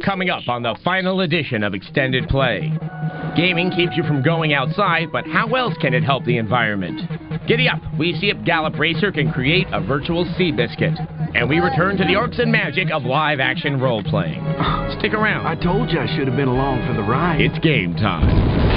Coming up on the final edition of Extended Play. Gaming keeps you from going outside, but how else can it help the environment? Giddy up, we see if Gallop Racer can create a virtual sea biscuit. And we return to the arts and magic of live-action role-playing. Stick around. I told you I should have been along for the ride. It's game time.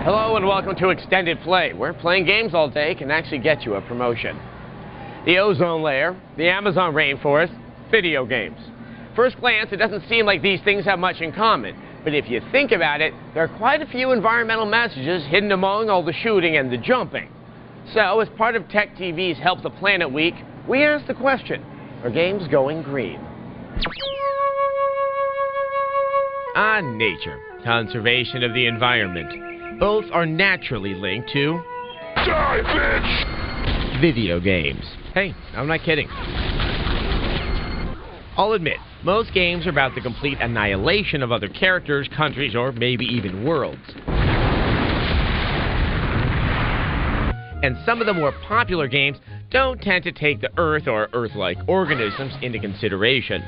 Hello and welcome to Extended Play, where playing games all day can actually get you a promotion. The ozone layer, the Amazon rainforest, video games. First glance, it doesn't seem like these things have much in common, but if you think about it, there are quite a few environmental messages hidden among all the shooting and the jumping. So, as part of Tech TV's Help the Planet Week, we asked the question, are games going green? Nature, conservation of the environment. Both are naturally linked to... Die, bitch! Video games. Hey, I'm not kidding. I'll admit, most games are about the complete annihilation of other characters, countries, or maybe even worlds. And some of the more popular games don't tend to take the Earth or Earth-like organisms into consideration.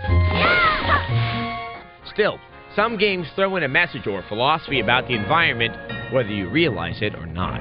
Still, some games throw in a message or philosophy about the environment, whether you realize it or not.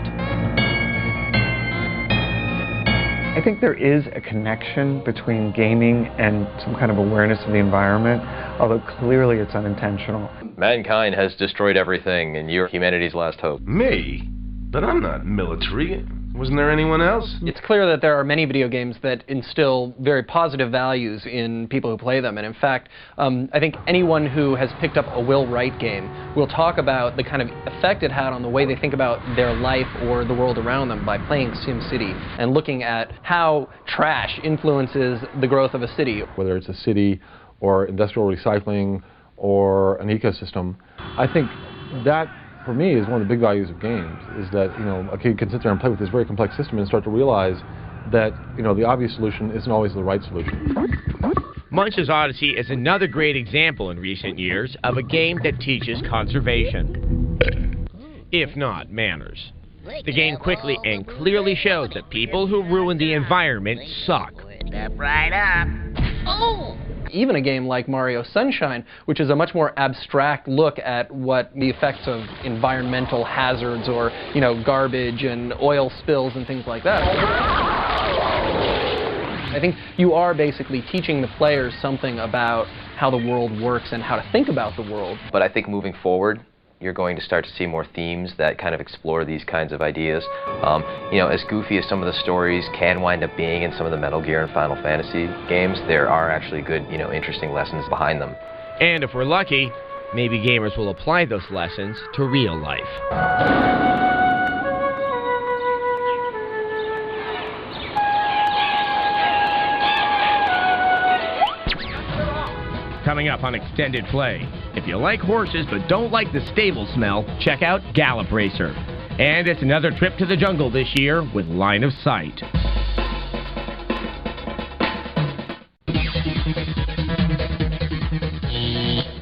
I think there is a connection between gaming and some kind of awareness of the environment, although clearly it's unintentional. Mankind has destroyed everything, and you're humanity's last hope. Me? But I'm not military. Wasn't there anyone else? It's clear that there are many video games that instill very positive values in people who play them. And in fact, I think anyone who has picked up a Will Wright game will talk about the kind of effect it had on the way they think about their life or the world around them by playing SimCity and looking at how trash influences the growth of a city. Whether it's a city or industrial recycling or an ecosystem, I think that, for me, is one of the big values of games, is that, you know, a kid can sit there and play with this very complex system and start to realize that, you know, the obvious solution isn't always the right solution. Munch's Odyssey is another great example in recent years of a game that teaches conservation, if not manners. The game quickly and clearly shows that people who ruin the environment suck. Step right up. Oh! Even a game like Mario Sunshine, which is a much more abstract look at what the effects of environmental hazards or, you know, garbage and oil spills and things like that. I think you are basically teaching the players something about how the world works and how to think about the world. But I think moving forward, you're going to start to see more themes that kind of explore these kinds of ideas. You know, as goofy as some of the stories can wind up being in some of the Metal Gear and Final Fantasy games, there are actually good, you know, interesting lessons behind them. And if we're lucky, maybe gamers will apply those lessons to real life. Coming up on Extended Play. If you like horses but don't like the stable smell, check out Gallop Racer. And it's another trip to the jungle this year with Line of Sight.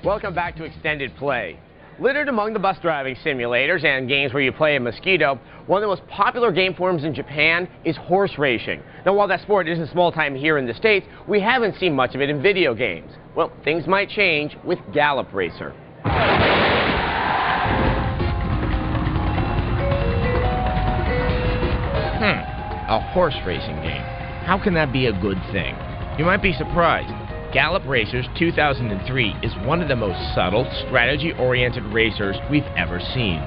Welcome back to Extended Play. Littered among the bus driving simulators and games where you play a mosquito, one of the most popular game forms in Japan is horse racing. Now, while that sport isn't small time here in the States, we haven't seen much of it in video games. Well, things might change with Gallop Racer. A horse racing game. How can that be a good thing? You might be surprised. Gallop Racers 2003 is one of the most subtle, strategy-oriented racers we've ever seen.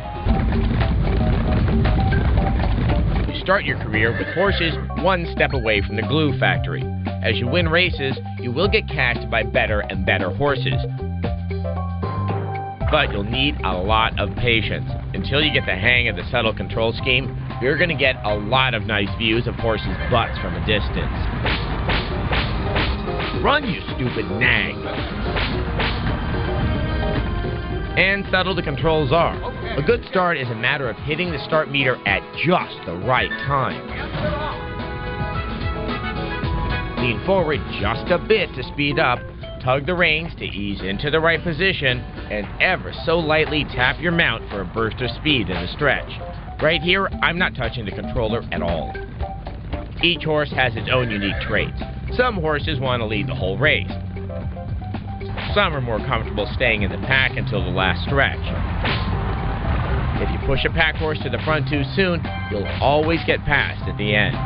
You start your career with horses one step away from the glue factory. As you win races, you will get cashed by better and better horses. But you'll need a lot of patience. Until you get the hang of the subtle control scheme, you're going to get a lot of nice views of horses' butts from a distance. Run, you stupid nag! And subtle the controls are. A good start is a matter of hitting the start meter at just the right time. Lean forward just a bit to speed up. tug the reins to ease into the right position, and ever so lightly tap your mount for a burst of speed in the stretch. Right here, I'm not touching the controller at all. Each horse has its own unique traits. Some horses want to lead the whole race. Some are more comfortable staying in the pack until the last stretch. If you push a pack horse to the front too soon, you'll always get past at the end.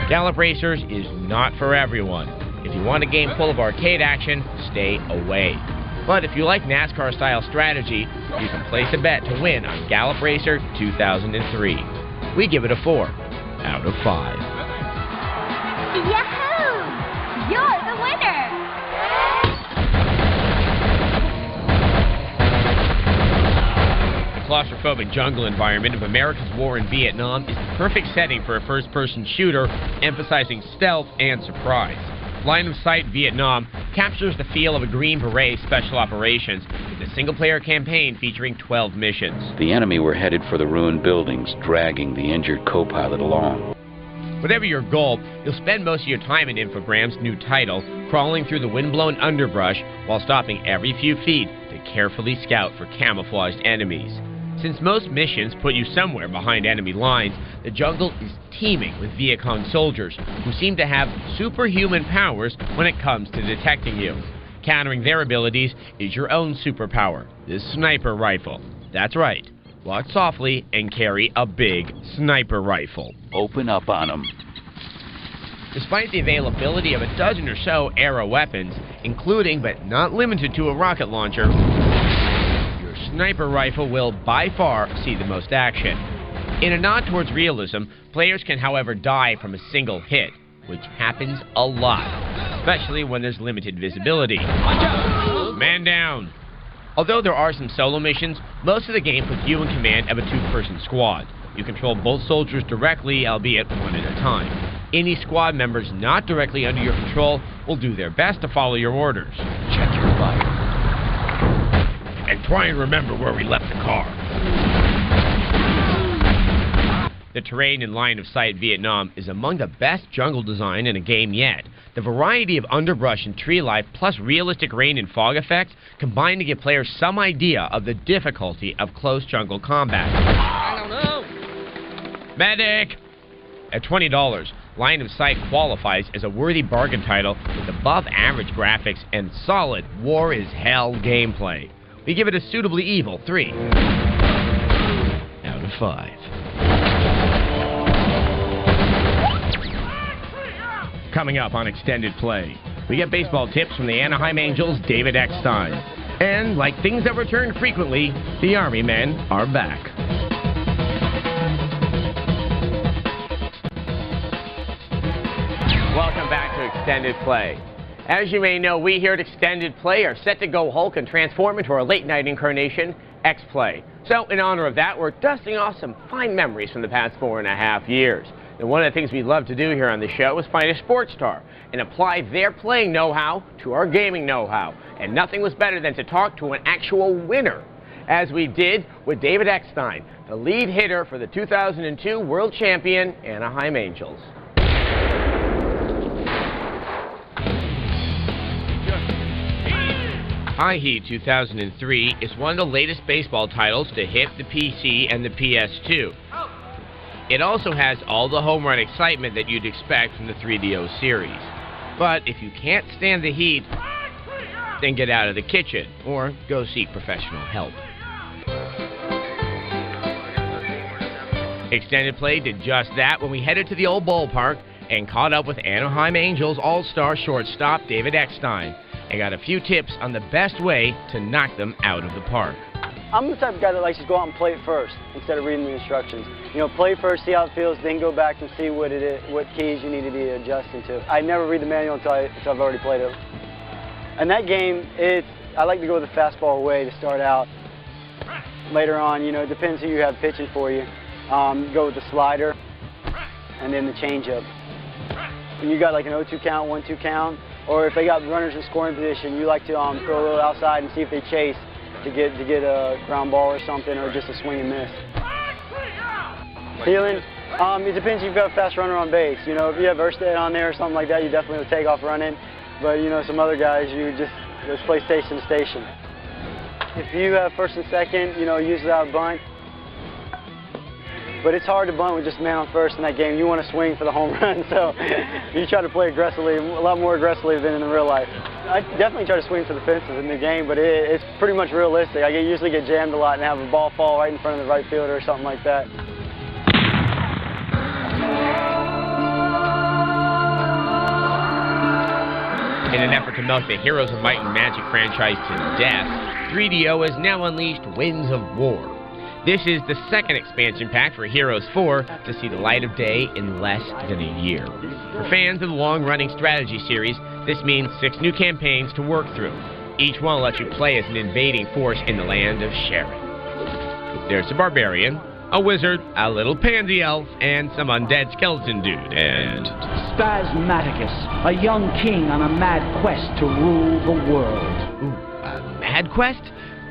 Gallop Racers is not for everyone. If you want a game full of arcade action, stay away. But if you like NASCAR-style strategy, you can place a bet to win on Gallop Racer 2003. We give it a 4 out of 5. Yahoo! You're the winner! The claustrophobic jungle environment of America's war in Vietnam is the perfect setting for a first-person shooter, emphasizing stealth and surprise. Line of Sight Vietnam captures the feel of a Green Beret Special Operations with a single-player campaign featuring 12 missions. The enemy were headed for the ruined buildings, dragging the injured co-pilot along. Whatever your goal, you'll spend most of your time in Infogram's new title, crawling through the windblown underbrush while stopping every few feet to carefully scout for camouflaged enemies. Since most missions put you somewhere behind enemy lines, the jungle is teeming with Viet Cong soldiers who seem to have superhuman powers when it comes to detecting you. Countering their abilities is your own superpower, this sniper rifle. That's right. Walk softly and carry a big sniper rifle. Open up on them. Despite the availability of a dozen or so Arrow weapons, including but not limited to a rocket launcher, your sniper rifle will by far see the most action. In a nod towards realism, players can however die from a single hit, which happens a lot, especially when there's limited visibility. Man down! Although there are some solo missions, most of the game puts you in command of a two-person squad. You control both soldiers directly, albeit one at a time. Any squad members not directly under your control will do their best to follow your orders. Check your fire. And try and remember where we left the car. The terrain in Line of Sight Vietnam is among the best jungle design in a game yet. The variety of underbrush and tree life, plus realistic rain and fog effects, combine to give players some idea of the difficulty of close jungle combat. I don't know. Medic! At $20, Line of Sight qualifies as a worthy bargain title with above-average graphics and solid war is hell gameplay. We give it a suitably evil 3 out of 5. Coming up on Extended Play, we get baseball tips from the Anaheim Angels' David Eckstein. And like things that return frequently, the Army men are back. Welcome back to Extended Play. As you may know, we here at Extended Play are set to go Hulk and transform into our late-night incarnation, X-Play. So, in honor of that, we're dusting off some fine memories from the past 4.5 years. And one of the things we love to do here on the show is find a sports star and apply their playing know-how to our gaming know-how. And nothing was better than to talk to an actual winner, as we did with David Eckstein, the lead hitter for the 2002 World Champion Anaheim Angels. High Heat 2003 is one of the latest baseball titles to hit the PC and the PS2. It also has all the home run excitement that you'd expect from the 3DO series. But if you can't stand the heat, then get out of the kitchen or go seek professional help. Extended Play did just that when we headed to the old ballpark and caught up with Anaheim Angels all-star shortstop David Eckstein and got a few tips on the best way to knock them out of the park. I'm the type of guy that likes to go out and play it first instead of reading the instructions. You know, play first, see how it feels, then go back and see what it is, what keys you need to be adjusting to. I never read the manual until I've already played it. And that game, I like to go with the fastball away to start out. Later on, you know, it depends who you have pitching for you. Go with the slider and then the changeup. When you got like an 0-2 count, 1-2 count, or if they got runners in scoring position, you like to throw a little outside and see if they chase to get a ground ball or something, or just a swing and miss. It depends if you've got a fast runner on base. You know, if you have Erstad on there or something like that, you definitely would take off running. But, you know, some other guys, you just play station to station. If you have first and second, you know, use that bunt. But it's hard to bunt with just a man on first in that game. You want to swing for the home run, so you try to play aggressively, a lot more aggressively than in real life. I definitely try to swing for the fences in the game, but it's pretty much realistic. I usually get jammed a lot and have a ball fall right in front of the right fielder or something like that. In an effort to milk the Heroes of Might and Magic franchise to death, 3DO has now unleashed Winds of War. This is the second expansion pack for Heroes 4 to see the light of day in less than a year. For fans of the long-running strategy series, this means 6 new campaigns to work through. Each one lets you play as an invading force in the land of Sharon. There's a barbarian, a wizard, a little pansy elf, and some undead skeleton dude, and... Spasmaticus, a young king on a mad quest to rule the world. Ooh, a mad quest?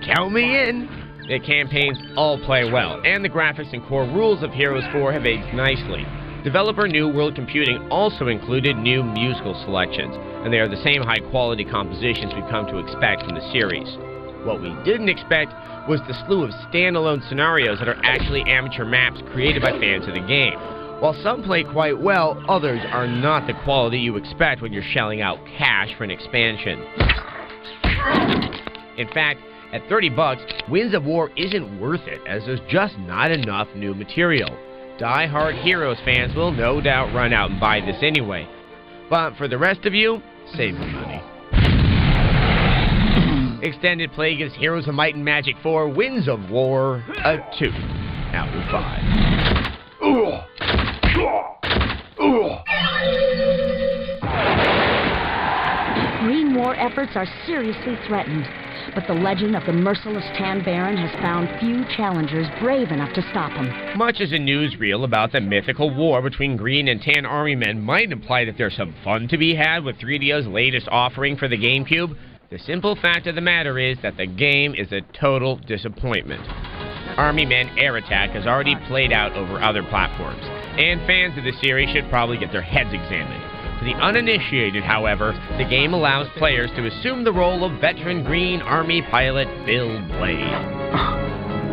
Count me in! The campaigns all play well, and the graphics and core rules of Heroes 4 have aged nicely. Developer New World Computing also included new musical selections, and they are the same high-quality compositions we've come to expect from the series. What we didn't expect was the slew of standalone scenarios that are actually amateur maps created by fans of the game. While some play quite well, others are not the quality you expect when you're shelling out cash for an expansion. In fact, at $30, Winds of War isn't worth it, as there's just not enough new material. Die-hard Heroes fans will no doubt run out and buy this anyway. But for the rest of you, save the money. Extended Play gives Heroes of Might and Magic 4 Winds of War a 2 out of 5. Green War efforts are seriously threatened, but the legend of the merciless Tan Baron has found few challengers brave enough to stop him. Much as a newsreel about the mythical war between Green and Tan Army men might imply that there's some fun to be had with 3DO's latest offering for the GameCube, the simple fact of the matter is that the game is a total disappointment. Army Men Air Attack has already played out over other platforms, and fans of the series should probably get their heads examined. For the uninitiated, however, the game allows players to assume the role of veteran Green Army pilot Bill Blade.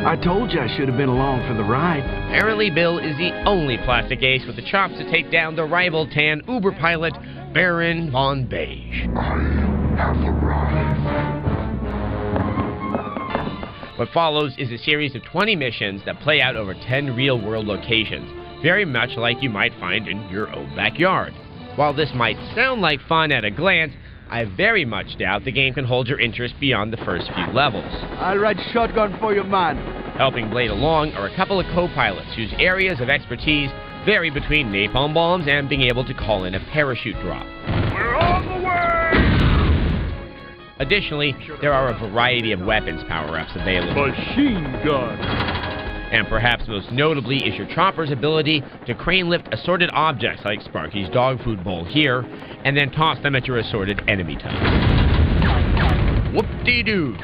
I told you I should have been along for the ride. Apparently, Bill is the only plastic ace with the chops to take down the rival Tan Uber pilot Baron Von Beige. I have arrived. What follows is a series of 20 missions that play out over 10 real-world locations, very much like you might find in your own backyard. While this might sound like fun at a glance, I very much doubt the game can hold your interest beyond the first few levels. I'll ride shotgun for you, man. Helping Blade along are a couple of co-pilots whose areas of expertise vary between napalm bombs and being able to call in a parachute drop. We're on the way! Additionally, there are a variety of weapons power-ups available. Machine gun! And perhaps most notably is your chopper's ability to crane lift assorted objects like Sparky's dog food bowl here, and then toss them at your assorted enemy types. Whoop-dee-doo!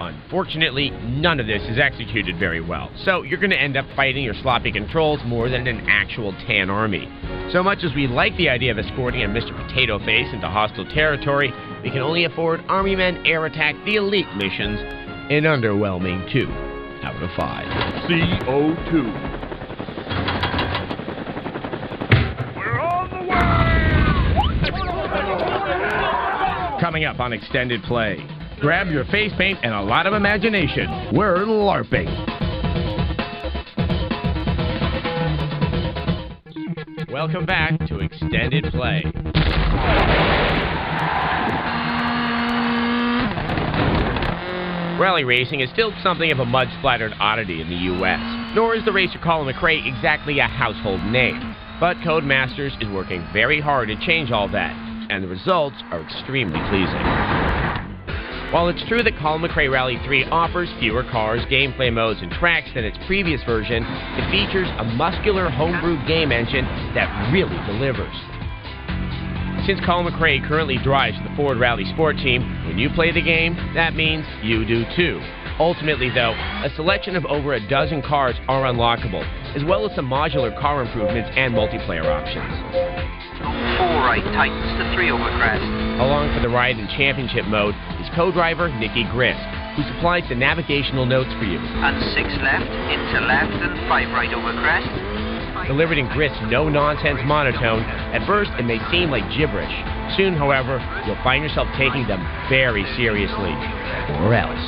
Unfortunately, none of this is executed very well, so you're going to end up fighting your sloppy controls more than an actual Tan Army. So much as we like the idea of escorting a Mr. Potato Face into hostile territory, we can only afford Army Men Air Attack the Elite missions, an underwhelming 2 out of 5. CO2. We're on the way! Coming up on Extended Play, grab your face paint and a lot of imagination. We're LARPing. Welcome back to Extended Play. Rally racing is still something of a mud-splattered oddity in the U.S., nor is the racer Colin McRae exactly a household name. But Codemasters is working very hard to change all that, and the results are extremely pleasing. While it's true that Colin McRae Rally 3 offers fewer cars, gameplay modes, and tracks than its previous version, it features a muscular homebrewed game engine that really delivers. Since Colin McRae currently drives the Ford Rally Sport Team, when you play the game, that means you do too. Ultimately, though, a selection of over a dozen cars are unlockable, as well as some modular car improvements and multiplayer options. 4 right tightens to 3 over crest. Along for the ride in Championship mode is co-driver Nikki Grist, who supplies the navigational notes for you. And 6 left, into left, and 5 right over crest. Delivered in Grist's no-nonsense monotone, at first it may seem like gibberish. Soon, however, you'll find yourself taking them very seriously. Or else.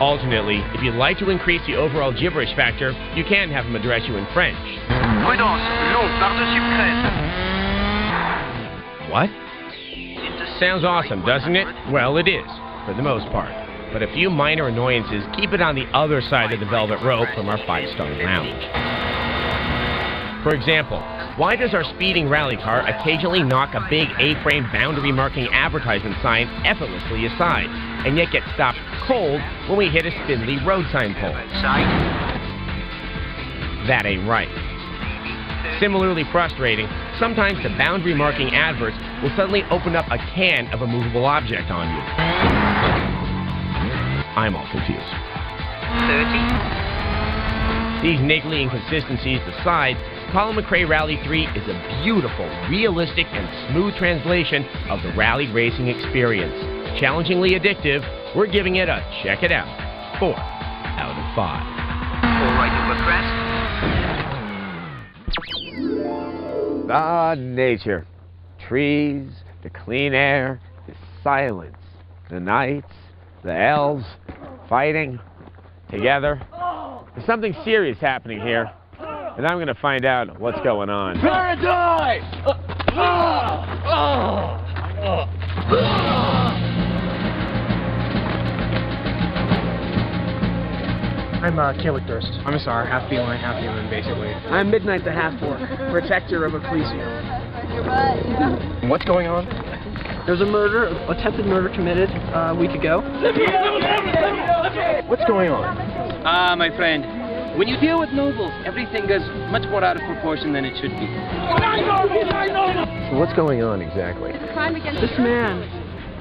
Alternately, if you'd like to increase the overall gibberish factor, you can have him address you in French. Prudence, long par-dessus crête. What? Sounds awesome, doesn't it? Well, it is, for the most part. But a few minor annoyances keep it on the other side of the velvet rope from our 5-star lounge. For example, why does our speeding rally car occasionally knock a big A-frame boundary marking advertisement sign effortlessly aside, and yet get stopped cold when we hit a spindly road sign pole? That ain't right. Similarly frustrating, sometimes the boundary marking adverts will suddenly open up a can of a movable object on you. I'm all confused. 30. These niggly inconsistencies aside, Colin McRae Rally 3 is a beautiful, realistic, and smooth translation of the rally racing experience. Challengingly addictive, we're giving it a check it out. 4 out of 5. 4 right over crest. Ah, nature. Trees, the clean air, the silence, the nights, the elves, fighting, together. There's something serious happening here, and I'm going to find out what's going on. Paradise! I'm Caleb Durst. I'm a SAR, half feline, half human, basically. I'm Midnight the Half-Orc, protector of Ecclesia. What's going on? There's a murder, attempted murder committed a week ago. What's going on? My friend, when you deal with nobles, everything goes much more out of proportion than it should be. So what's going on exactly? This man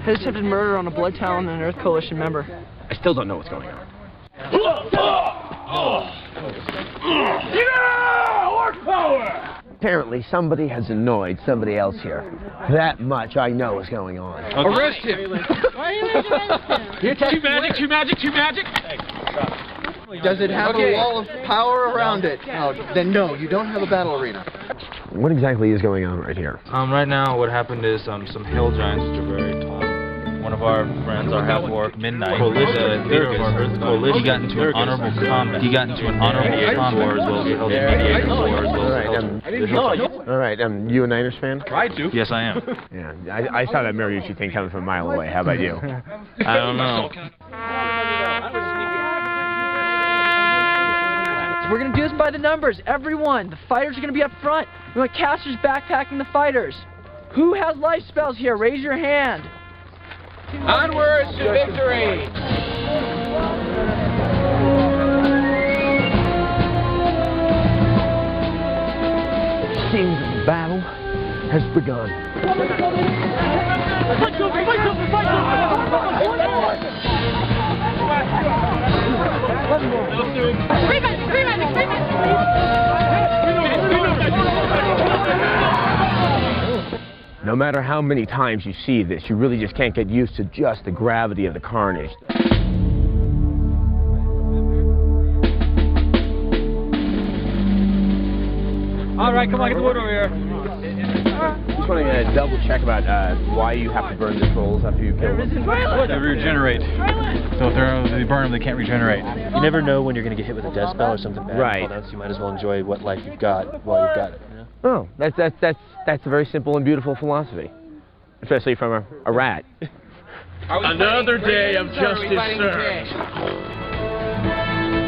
has attempted murder on a Blood Talon and an Earth Coalition member. I still don't know what's going on. Yeah! Orc power! Apparently, somebody has annoyed somebody else here. That much I know is going on. Okay. Arrest him! Too magic! Does it have a wall of power around it? No, then no, you don't have a battle arena. What exactly is going on right here? Right now, what happened is some hill giants which are very tall. One of our friends, our half-orc, Midnight, the leader of our Earth Coalition, he got into an honorable combat. He got into an honorable combat as well as he held a mediator war as well as All right, you a Niners fan? I do. Yes, I am. Yeah, I saw that Mariucci thing coming from a mile away. How about you? I don't know. We're going to do this by the numbers. Everyone. The fighters are going to be up front. We want casters backpacking the fighters. Who has life spells here? Raise your hand. Onwards to victory! Seems the battle has begun. No matter how many times you see this, you really just can't get used to just the gravity of the carnage. All right, come on, get the wood over here. Just want to double check about why you have to burn the trolls after you kill them. They regenerate. So if they burn them, they can't regenerate. You never know when you're going to get hit with a death spell or something bad. Right. So you might as well enjoy what life you've got while you've got it. You know? Oh, that's a very simple and beautiful philosophy, especially from a rat. Another day of justice served.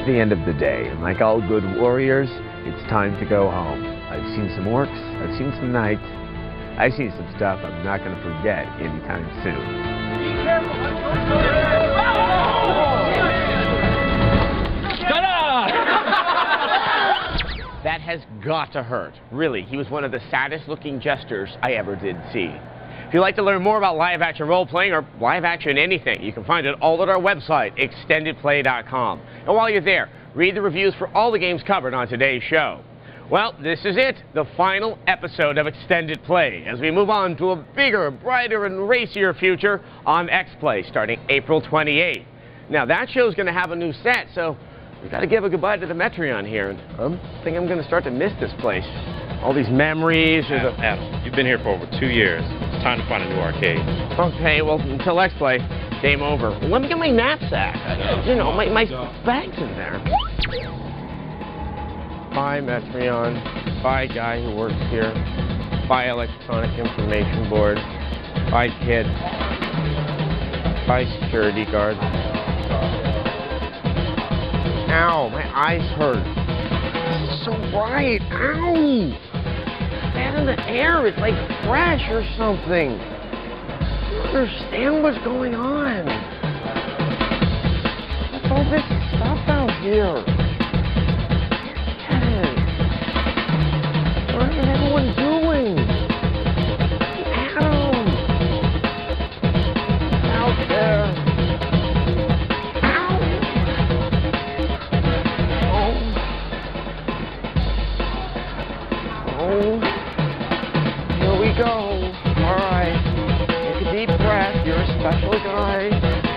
The end of the day, and like all good warriors, it's time to go home. I've seen some orcs, I've seen some knights, I've seen some stuff I'm not going to forget anytime soon. That has got to hurt. Really, he was one of the saddest looking jesters I ever did see. If you'd like to learn more about live-action role-playing or live-action anything, you can find it all at our website, extendedplay.com. And while you're there, read the reviews for all the games covered on today's show. Well, this is it, the final episode of Extended Play, as we move on to a bigger, brighter, and racier future on X-Play starting April 28th. Now, that show's going to have a new set, so we've got to give a goodbye to the Metreon here, and I think I'm going to start to miss this place. All these memories. Adam, you've been here for over 2 years. It's time to find a new arcade. Okay, well, until X-Play, game over. Let me get my knapsack. You know, my bag's in there. Bye, Metreon. Bye, guy who works here. Bye, electronic information board. Bye, kid. Bye, security guard. Ow, my eyes hurt. This is so bright. Ow! Stand in the air. It's like fresh or something. I don't understand what's going on. What's all this stuff out here? What is everyone doing? Adam! Out there! Ow! Oh, here we go. All right, take a deep breath. You're a special guy.